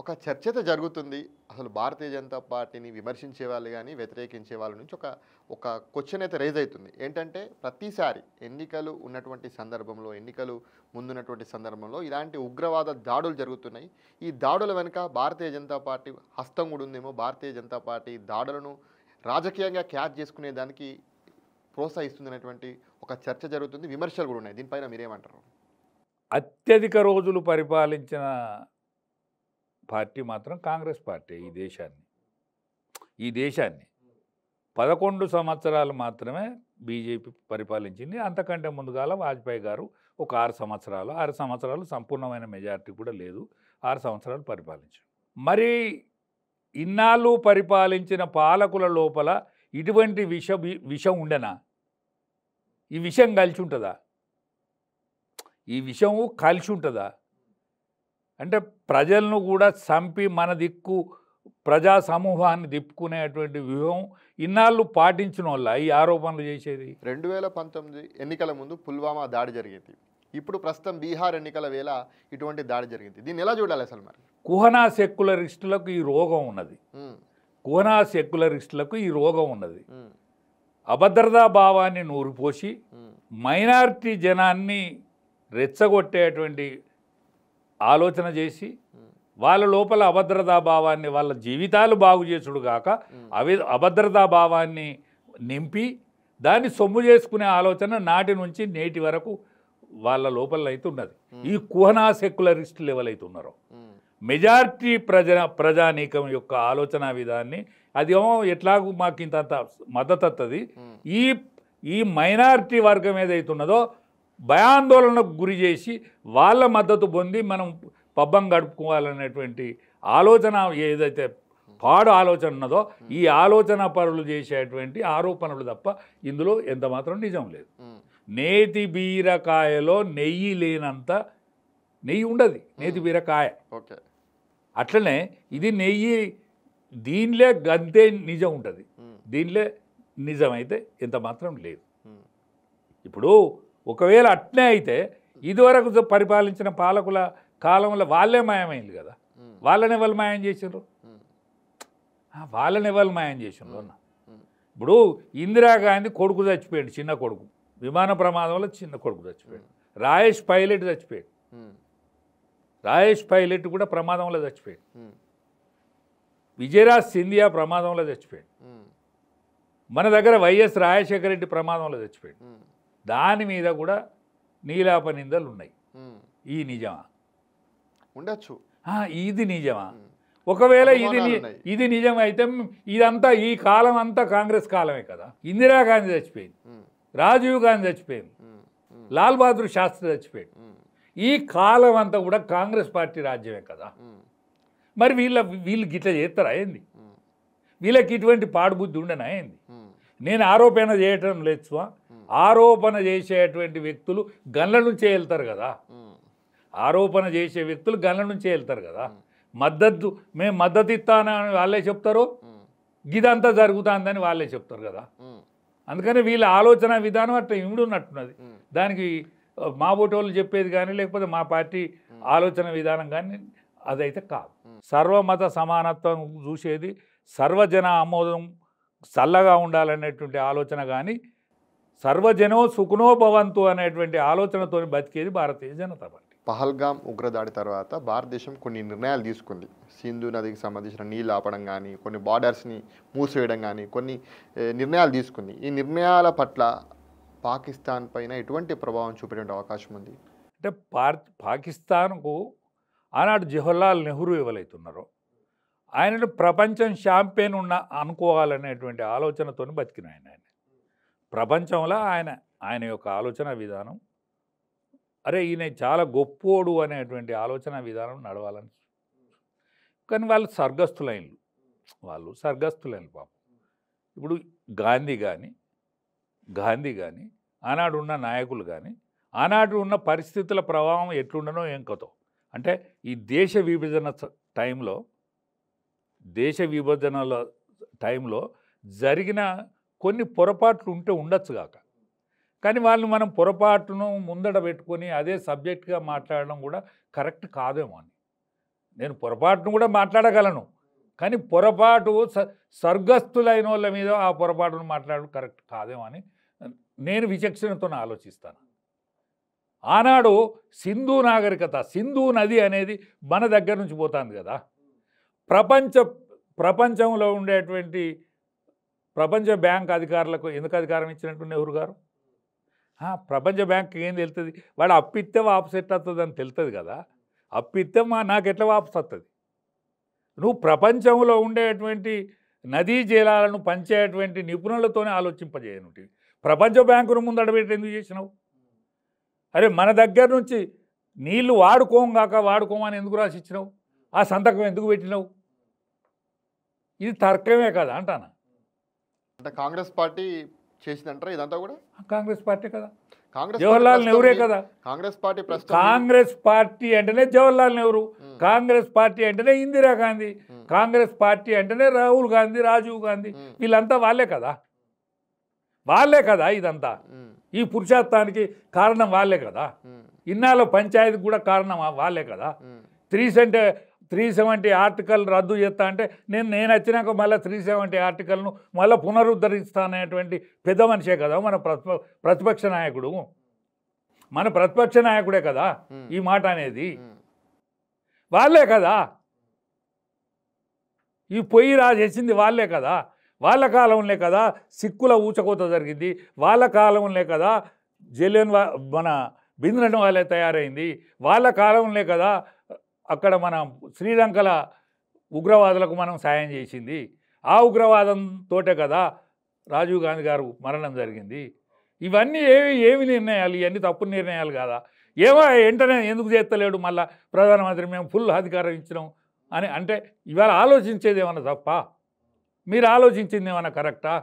ఒక చర్చ అయితే జరుగుతుంది. అసలు భారతీయ జనతా పార్టీని విమర్శించే వాళ్ళు గాని, వ్యతిరేకించే వాళ్ళ నుంచి ఒక ఒక క్వెషన్ అయితే రైజ్ అయితుంది. ఏంటంటే ప్రతిసారి ఎన్నికలు ఉన్నటువంటి సందర్భంలో, ఎన్నికలు ముందున్నటువంటి సందర్భంలో ఇలాంటి ఉగ్రవాద దాడులు జరుగుతున్నాయి. ఈ దాడుల వెనుక భారతీయ జనతా పార్టీ హస్తం కూడా ఉందేమో. భారతీయ జనతా పార్టీ దాడులను రాజకీయంగా క్యాచ్ చేసుకునే దానికి ప్రోత్సహిస్తుందనేటువంటి ఒక చర్చ జరుగుతుంది. విమర్శలు కూడా ఉన్నాయి. దీనిపైన మీరేమంటారు? అత్యధిక రోజులు పరిపాలించిన పార్టీ మాత్రం కాంగ్రెస్ పార్టీ ఈ దేశాన్ని 11 సంవత్సరాలు మాత్రమే బీజేపీ పరిపాలించింది. అంతకంటే ముందుగాల వాజ్పేయి గారు ఒక 6 సంవత్సరాలు సంపూర్ణమైన మెజారిటీ కూడా లేదు, 6 సంవత్సరాలు పరిపాలించారు. మరి ఇన్నాళ్ళు పరిపాలించిన పాలకుల లోపల ఇటువంటి విషం ఉండనా? ఈ విషం కలిసి ఉంటుందా? ఈ విషము కలిసి ఉంటుందా? అంటే ప్రజలను కూడా చంపి మన దిక్కు ప్రజా సమూహాన్ని దిప్పుకునేటువంటి వ్యూహం ఇన్నాళ్ళు పాటించిన వాళ్ళ ఈ ఆరోపణలు చేసేది. 2019 ఎన్నికల ముందు పుల్వామా దాడి జరిగింది. ఇప్పుడు ప్రస్తుతం బీహార్ ఎన్నికల వేళ ఇటువంటి దాడి జరిగింది. దీన్ని ఎలా చూడాలి అసలు మరి? కుహనా సెక్యులరిస్టులకు ఈ రోగం ఉన్నది. అభద్రతా భావాన్ని నూరిపోసి మైనారిటీ జనాన్ని రెచ్చగొట్టేటువంటి ఆలోచన చేసి వాళ్ళ లోపల అభద్రతా భావాన్ని, వాళ్ళ జీవితాలు బాగు చేసుడు కాక అభద్రతా భావాన్ని నింపి దాన్ని సొమ్ము చేసుకునే ఆలోచన నాటి నుంచి నేటి వరకు వాళ్ళ లోపల అయితే ఉన్నది. ఈ కుహనా సెక్యులరిస్ట్ లెవెల్ అయితే ఉన్నారో మెజారిటీ ప్రజానీకం యొక్క ఆలోచన విధాన్ని అదేమో ఎట్లాగూ మాకు ఇంత మద్దతు వస్తుంది, ఈ మైనారిటీ వర్గం ఏదైతే ఉన్నదో భయాందోళనకు గురి చేసి వాళ్ళ మద్దతు పొంది మనం పబ్బం గడుపుకోవాలనేటువంటి ఆలోచన ఏదైతే పాడు ఆలోచన ఉన్నదో ఈ ఆలోచన పరులు చేసేటువంటి ఆరోపణలు తప్ప ఇందులో ఎంత మాత్రం నిజం లేదు. నేతి బీరకాయలో నెయ్యి లేనంత నెయ్యి ఉండదు. నేతి బీరకాయ అట్లనే ఇది నెయ్యి, దీనిలో గంతే నిజం ఉంటుంది, దీనిలో నిజమైతే ఎంత మాత్రం లేదు. ఇప్పుడు ఒకవేళ అట్నే అయితే ఇదివరకు పరిపాలించిన పాలకుల కాలంలో వాళ్ళే మాయమైంది కదా. వాళ్ళని ఎవరు మాయం చేసిండ్రు? అన్న ఇప్పుడు ఇందిరాగాంధీ కొడుకు చచ్చిపోయాడు, చిన్న కొడుకు విమాన ప్రమాదంలో చిన్న కొడుకు చచ్చిపోయాడు. రాయేష్ పైలట్ కూడా ప్రమాదంలో చచ్చిపోయాడు. విజయరాజ్ సింధియా ప్రమాదంలో చచ్చిపోయాడు. మన దగ్గర వైఎస్ రాజశేఖర రెడ్డి ప్రమాదంలో చచ్చిపోయాడు. దాని మీద కూడా నీలాప నిందలు ఉన్నాయి. ఈ నిజమా? ఉండొచ్చు. ఇది నిజమా? ఒకవేళ ఇది నిజమైతే ఇదంతా ఈ కాలం అంతా కాంగ్రెస్ కాలమే కదా. ఇందిరాగాంధీ చచ్చిపోయింది, రాజీవ్ గాంధీ చచ్చిపోయింది, లాల్ బహదూర్ శాస్త్రి చచ్చిపోయాడు. ఈ కాలం అంతా కూడా కాంగ్రెస్ పార్టీ రాజ్యమే కదా. మరి వీళ్ళు గిట్ల చేస్తారా ఏంది? వీళ్ళకి ఇటువంటి పాడుబుద్ధి ఉండనా ఏంది? నేను ఆరోపణ చేయటం లేదు. ఆరోపణ చేసేటువంటి వ్యక్తులు గన్ల నుంచే వెళ్తారు కదా. మేము మద్దతు ఇస్తానని వాళ్ళే చెప్తారు, గిదంతా జరుగుతుందని వాళ్ళే చెప్తారు కదా. అందుకని వీళ్ళ ఆలోచన విధానం అట్లా ఇమిడున్నట్టున్నది. దానికి మా బోటోళ్ళు చెప్పేది కానీ లేకపోతే మా పార్టీ ఆలోచన విధానం కానీ అదైతే కాదు. సర్వమత సమానత్వం చూసేది, సర్వజన ఆమోదం చల్లగా ఉండాలనేటువంటి ఆలోచన కానీ సర్వజనో సుఖనో భవంతు అనేటువంటి ఆలోచనతో బతికేది భారతీయ జనతా పార్టీ. పహల్గాం ఉగ్రదాడి తర్వాత భారతదేశం కొన్ని నిర్ణయాలు తీసుకుంది. సింధు నదికి సంబంధించిన నీళ్ళు ఆపడం కానీ, కొన్ని బార్డర్స్ని మూసివేయడం కానీ కొన్ని నిర్ణయాలు తీసుకుంది. ఈ నిర్ణయాల పట్ల పాకిస్తాన్ పైన ఎటువంటి ప్రభావం చూపే అవకాశం ఉంది? అంటే పాకిస్తాన్కు ఆనాడు జవహర్లాల్ నెహ్రూ ఎవరైతున్నారో ఆయన ప్రపంచం ఛాంపియన్ అనుకోవాలనేటువంటి ఆలోచనతో బతికిన ఆయన ప్రపంచంలో ఆయన యొక్క ఆలోచన విధానం, అరే ఈయన చాలా గొప్పోడు అనేటువంటి ఆలోచన విధానం నడవాలని. కానీ వాళ్ళు స్వర్గస్థులైనలు పాపం. ఇప్పుడు గాంధీ కానీ ఆనాడు ఉన్న నాయకులు కానీ ఆనాడు ఉన్న పరిస్థితుల ప్రభావం ఎట్లుండనో ఏం కథో. అంటే ఈ దేశ విభజనల టైంలో జరిగిన కొన్ని పొరపాట్లు ఉండొచ్చు కాక, కానీ వాళ్ళు మనం పొరపాటును ముందట పెట్టుకొని అదే సబ్జెక్ట్గా మాట్లాడడం కూడా కరెక్ట్ కాదేమో అని నేను పొరపాటును కూడా మాట్లాడగలను, కానీ పొరపాటు స్వర్గస్థులైన వాళ్ళ మీద ఆ పొరపాటును మాట్లాడడం కరెక్ట్ కాదేమో అని నేను విచక్షణతో ఆలోచిస్తాను. ఆనాడు సింధు నాగరికత, సింధు నది అనేది మన దగ్గర నుంచి పోతుంది కదా. ప్రపంచంలో ఉండేటువంటి ప్రపంచ బ్యాంక్ అధికారులకు ఎందుకు అధికారం ఇచ్చినట్టు నెహ్రూ గారు? ప్రపంచ బ్యాంక్ ఏం తెలుస్తుంది? వాడు అప్పిస్తే వాపసు ఎట్లా వస్తుంది అని తెలుస్తుంది కదా. అప్పిస్తే నాకు ఎట్లా వాపసు వస్తుంది? నువ్వు ప్రపంచంలో ఉండేటువంటి నదీ జలాలను పంచేటువంటి నిపుణులతోనే ఆలోచింపజేయనుంటి. ప్రపంచ బ్యాంకును ముందడబెట్టి ఎందుకు చేసినావు? అరే మన దగ్గర నుంచి నీళ్లు వాడుకోమని ఎందుకు రాసిచ్చినావు? ఆ సంతకం ఎందుకు పెట్టినావు? ఇది తర్కమే కదా అంటానా. అంటే కాంగ్రెస్ పార్టీ చేసిందంటారా ఇదంతా కూడా? కాంగ్రెస్ పార్టీ కదా, కాంగ్రెస్ జవహర్లాల్ నెహ్రూరే కదా. కాంగ్రెస్ పార్టీ కాంగ్రెస్ పార్టీ అంటేనే జవహర్లాల్ నెహ్రూ, కాంగ్రెస్ పార్టీ అంటేనే ఇందిరాగాంధీ, కాంగ్రెస్ పార్టీ అంటేనే రాహుల్ గాంధీ, రాజీవ్ గాంధీ, వీళ్ళంతా వాళ్ళే కదా. ఇదంతా ఈ పురుషార్థానికి కారణం వాళ్ళే కదా. ఇన్నాళ్ళ పంచాయతీకి కూడా కారణం వాళ్ళే కదా. 370 ఆర్టికల్ రద్దు చేస్తా అంటే నేను వచ్చినాక మళ్ళీ 370 ఆర్టికల్ను మళ్ళీ పునరుద్ధరిస్తాననేటువంటి పెద్ద మనిషే కదా మన ప్రతిపక్ష నాయకుడు. మన ప్రతిపక్ష నాయకుడే కదా ఈ మాట అనేది. వాళ్ళే కదా. ఈ పొయ్యి రాజేసింది వాళ్ళే కదా. వాళ్ళ కాలంలో కదా సిక్కుల ఊచకోత జరిగింది. వాళ్ళ కాలంలో కదా మన బింద్రన్ వాళ్ళే తయారైంది. వాళ్ళ కాలంలో కదా అక్కడ మన శ్రీలంకల ఉగ్రవాదులకు మనం సాయం చేసింది. ఆ ఉగ్రవాదంతో కదా రాజీవ్ గాంధీ గారు మరణం జరిగింది. ఇవన్నీ ఏమి నిర్ణయాలు? ఇవన్నీ తప్పుడు నిర్ణయాలు కాదా? వెంటనే ఎందుకు చేస్తలేడు మళ్ళా ప్రధానమంత్రి మేము ఫుల్ అధికారం ఇచ్చినాం అని అంటే ఇవాళ ఆలోచించేది ఏమన్నా తప్ప? మీరు ఆలోచించింది ఏమన్నా కరెక్టా?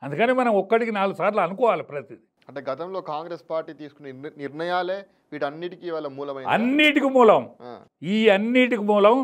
అందుకని మనం ఒక్కడికి 4 సార్లు అనుకోవాలి ప్రతిదీ. అంటే గతంలో కాంగ్రెస్ పార్టీ తీసుకునే నిర్ణయాలే వీటన్నిటికీ వాళ్ళ మూలమైన అన్నిటికి మూలం. ఈ అన్నిటికి మూలం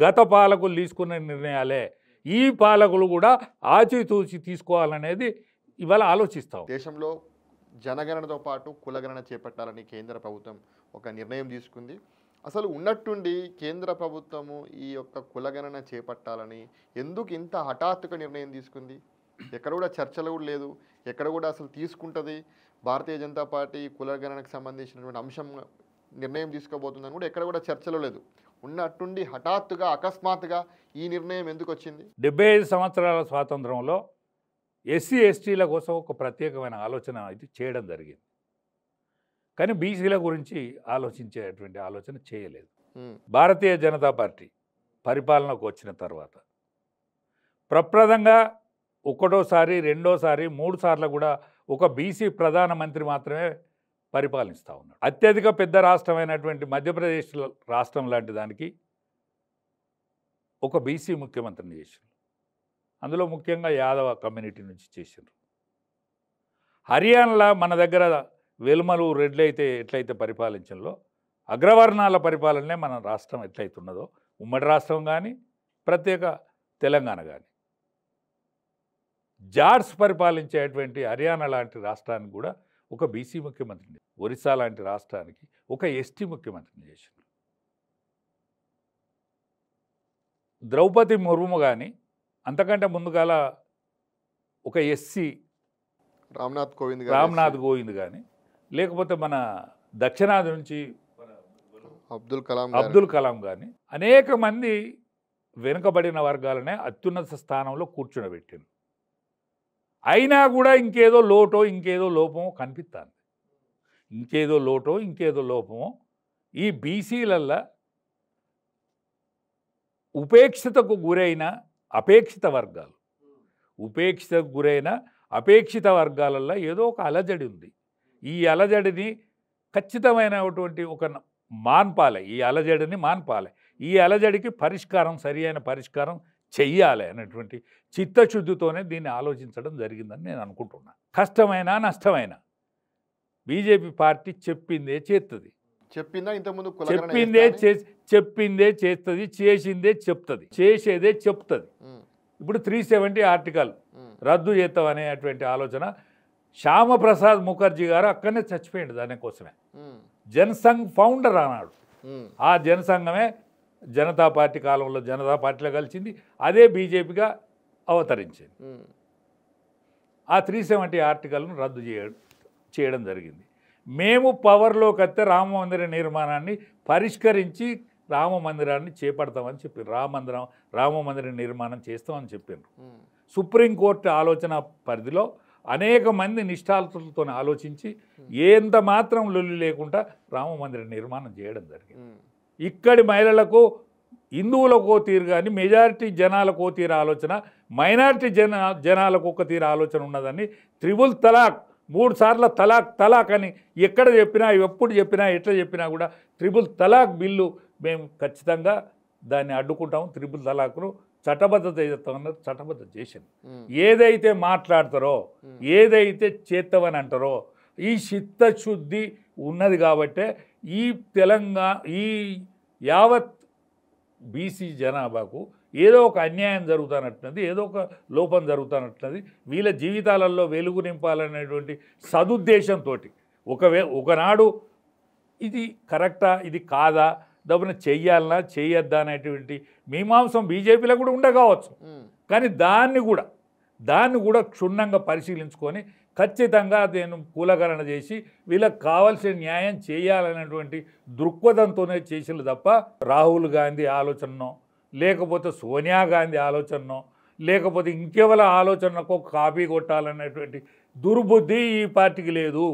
గత పాలకులు తీసుకున్న నిర్ణయాలే. ఈ పాలకులు కూడా ఆచితూచి తీసుకోవాలనేది ఇవాళ ఆలోచిస్తాం. దేశంలో జనగణనతో పాటు కులగణన చేపట్టాలని కేంద్ర ప్రభుత్వం ఒక నిర్ణయం తీసుకుంది. అసలు ఉన్నట్టుండి కేంద్ర ప్రభుత్వము ఈ యొక్క కులగణన చేపట్టాలని ఎందుకు ఇంత హఠాత్తుగా నిర్ణయం తీసుకుంది? ఎక్కడ కూడా చర్చలు కూడా లేదు. ఎక్కడ కూడా అసలు తీసుకుంటుంది భారతీయ జనతా పార్టీ కులగణనకు సంబంధించినటువంటి అంశం నిర్ణయం తీసుకోబోతుందని కూడా ఎక్కడ కూడా చర్చలో లేదు. ఉన్నట్టుండి హఠాత్తుగా అకస్మాత్తుగా ఈ నిర్ణయం ఎందుకు వచ్చింది? 75 సంవత్సరాల స్వాతంత్రంలో ఎస్సీ ఎస్టీల కోసం ఒక ప్రత్యేకమైన ఆలోచన ఇది చేయడం జరిగింది. కానీ బీసీల గురించి ఆలోచించేటువంటి ఆలోచన చేయలేదు. భారతీయ జనతా పార్టీ పరిపాలనకు వచ్చిన తర్వాత ప్రప్రదంగా ఒకటోసారి, రెండోసారి, 3 సార్లు కూడా ఒక బీసీ ప్రధానమంత్రి మాత్రమే పరిపాలిస్తూ ఉన్నాడు. అత్యధిక పెద్ద రాష్ట్రమైనటువంటి మధ్యప్రదేశ్ రాష్ట్రం లాంటి దానికి ఒక బీసీ ముఖ్యమంత్రిని చేశారు. అందులో ముఖ్యంగా యాదవ కమ్యూనిటీ నుంచి చేశారు. హర్యానాలో మన దగ్గర వెలుమలు రెడ్లు అయితే ఎట్లయితే పరిపాలించడంలో అగ్రవర్ణాల పరిపాలనే మన రాష్ట్రం ఎట్లయితున్నదో, ఉమ్మడి రాష్ట్రం కానీ ప్రత్యేక తెలంగాణ కానీ, జాట్స్ పరిపాలించేటువంటి హర్యానా లాంటి రాష్ట్రానికి కూడా ఒక బీసీ ముఖ్యమంత్రిని, ఒరిస్సా లాంటి రాష్ట్రానికి ఒక ఎస్టీ ముఖ్యమంత్రిని చేశారు. ద్రౌపది ముర్ము కానీ అంతకంటే ముందుగాల ఒక ఎస్సీ రామ్నాథ్ కోవింద్ కానీ, లేకపోతే మన దక్షిణాది నుంచి అబ్దుల్ కలాం కానీ అనేక మంది వెనుకబడిన వర్గాలనే అత్యున్నత స్థానంలో కూర్చునబెట్టారు. అయినా కూడా ఇంకేదో లోటో ఇంకేదో లోపమో కనిపిస్తుంది. ఇంకేదో లోపమో ఈ బీసీలల్లో ఉపేక్షితకు గురైన అపేక్షిత వర్గాలలో ఏదో ఒక అలజడి ఉంది. ఈ అలజడిని ఖచ్చితమైనటువంటి ఒక మాన్పాలే. ఈ అలజడికి పరిష్కారం, సరి అయిన పరిష్కారం చెయ్యాలి అనేటువంటి చిత్తశుద్ధితోనే దీన్ని ఆలోచించడం జరిగిందని నేను అనుకుంటున్నా. కష్టమైనా నష్టమైనా బీజేపీ పార్టీ చెప్పిందే చేస్తుంది. చెప్పిందే చేస్తుంది, చేసిందే చెప్తుంది, చేసేదే చెప్తుంది. ఇప్పుడు 370 ఆర్టికల్ రద్దు చేస్తాం అనేటువంటి ఆలోచన శ్యామప్రసాద్ ముఖర్జీ గారు అక్కడనే చచ్చిపోయింది. దానికోసమే జనసంఘ్ ఫౌండర్ అన్నాడు. ఆ జనసంఘమే జనతా పార్టీ కాలంలో జనతా పార్టీలో కలిసింది, అదే బీజేపీగా అవతరించింది. ఆ 370 ఆర్టికల్ను రద్దు చేయడం జరిగింది. మేము పవర్లోకి వస్తే రామ మందిర నిర్మాణాన్ని పరిష్కరించి రామ మందిరాన్ని చేపడతామని చెప్పారు. రామ మందిర నిర్మాణం చేస్తామని చెప్పారు. సుప్రీంకోర్టు ఆలోచన పరిధిలో అనేక మంది నిష్ఠాతులతో ఆలోచించి ఎంత మాత్రం లొల్లి లేకుండా రామ మందిర నిర్మాణం చేయడం జరిగింది. ఇక్కడి మహిళలకు హిందువులకో తీరు కానీ మెజారిటీ జనాలకో తీరు ఆలోచన, మైనారిటీ జనాలకు ఒక తీరు ఆలోచన ఉన్నదని త్రిబుల్ తలాక్ 3 సార్లు తలాక్ అని ఎక్కడ చెప్పినా, ఎప్పుడు చెప్పినా, ఎట్లా చెప్పినా కూడా త్రిబుల్ తలాక్ బిల్లు మేము ఖచ్చితంగా దాన్ని అడ్డుకుంటాము. త్రిబుల్ తలాక్ను చట్టబద్ధత చేస్తామన్నారు, చట్టబద్ధత చేసింది. ఏదైతే మాట్లాడతారో, ఏదైతే చేస్తామని అంటారో ఈ చిత్తశుద్ధి ఉన్నది కాబట్టే ఈ ఈ యావత్ బీసీ జనాభాకు ఏదో ఒక అన్యాయం జరుగుతున్నట్టున్నది, ఏదో ఒక లోపం జరుగుతున్నట్టున్నది. వీళ్ళ జీవితాలలో వెలుగు నింపాలనేటువంటి సదుద్దేశంతో ఒకనాడు ఇది కరెక్టా, ఇది కాదా, దబ్బున చెయ్యాలనా చెయ్యొద్దా అనేటువంటి మీమాంసం బీజేపీలో కూడా ఉండకపోవచ్చు. కానీ దాన్ని కూడా క్షుణ్ణంగా పరిశీలించుకొని ఖచ్చితంగా నేను కూలకరణ చేసి వీళ్ళకి కావాల్సిన న్యాయం చేయాలనేటువంటి దృక్పథంతోనే చేసింది తప్ప రాహుల్ గాంధీ ఆలోచననో, లేకపోతే సోనియా గాంధీ ఆలోచననో, లేకపోతే ఇంకెవరి ఆలోచనకో కాపీ కొట్టాలనేటువంటి దుర్బుద్ధి ఈ పార్టీకి లేదు.